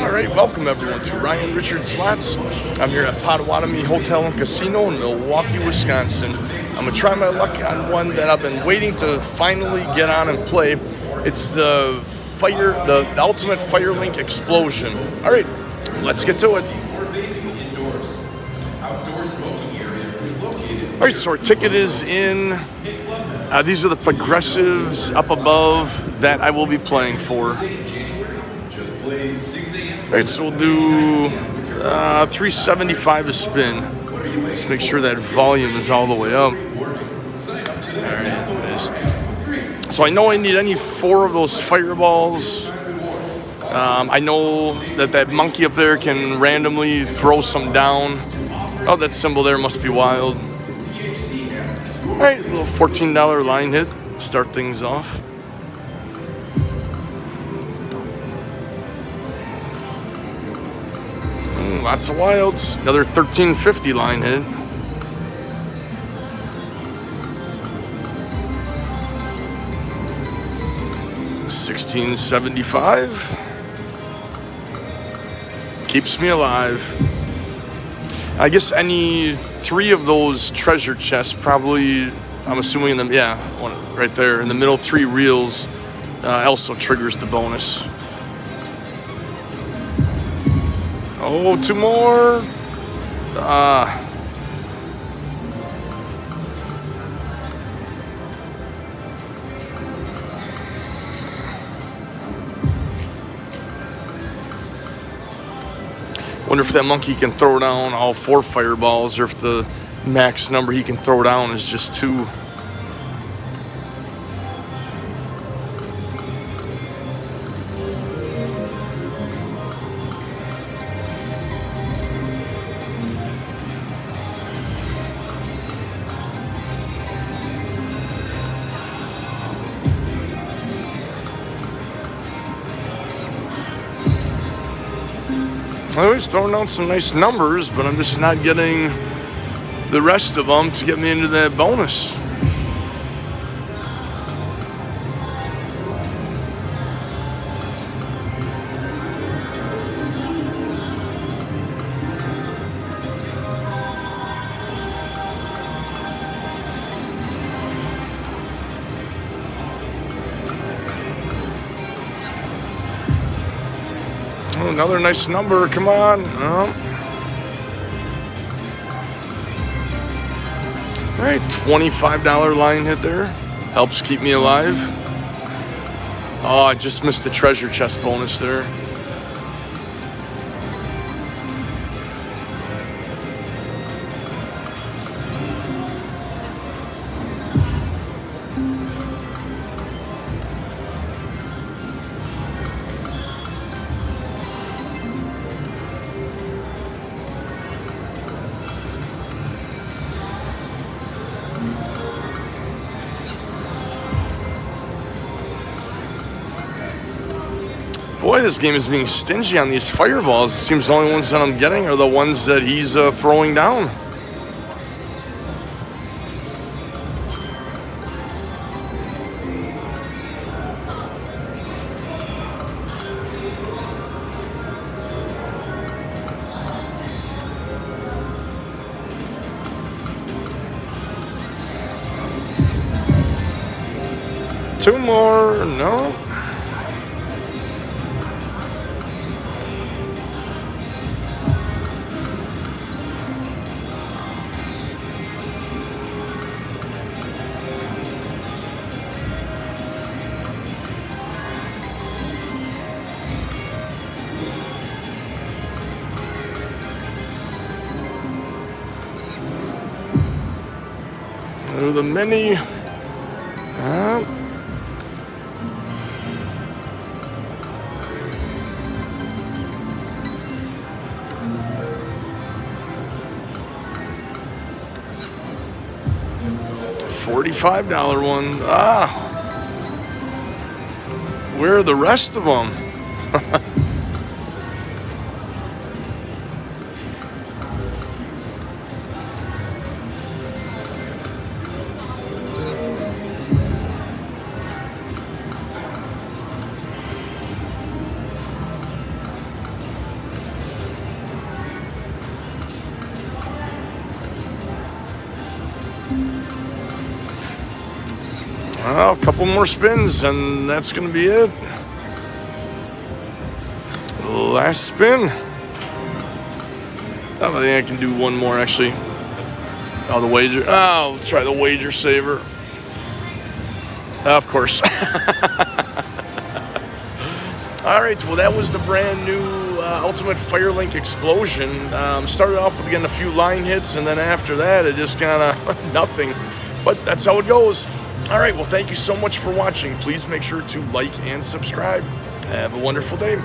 Alright, welcome everyone to Ryan Richard Slots. I'm here at Potawatomi Hotel and Casino in Milwaukee, Wisconsin. I'm going to try my luck on one that I've been waiting to finally get on and play. It's the Ultimate Firelink Explosion. Alright, let's get to it. Alright, so our ticket is in. These are the progressives up above that I will be playing for. Alright, so we'll do $3.75 a spin. Let's make sure that volume is all the way up. Alright, it is. So I know I need any 4 of those fireballs. I know that monkey up there can randomly throw some down. Oh, that symbol there must be wild. Alright, a little $14 line hit. Start things off. Lots of wilds. Another $13.50 line hit. $16.75. Keeps me alive. I guess any 3 of those treasure chests probably, I'm assuming one right there in the middle, 3 reels also triggers the bonus. Oh, 2 more. Wonder if that monkey can throw down all 4 fireballs, or if the max number he can throw down is just 2. I was throwing out some nice numbers, but I'm just not getting the rest of them to get me into that bonus. Oh, another nice number, come on. Oh. All right, $25 line hit there. Helps keep me alive. Oh, I just missed the treasure chest bonus there. Boy, this game is being stingy on these fireballs. It seems the only ones that I'm getting are the ones that he's throwing down. Two more, no. Oh, the mini. $45 one. Where are the rest of them? Well, a couple more spins, and that's going to be it. Last spin. I think I can do one more, actually. Oh, the wager. Oh, I'll try the wager saver. Of course. All right, well, that was the brand new Ultimate Firelink Explosion. Started off with, again, a few line hits, and then after that, it just kind of nothing. But that's how it goes. All right, well, thank you so much for watching. Please make sure to like and subscribe. Have a wonderful day.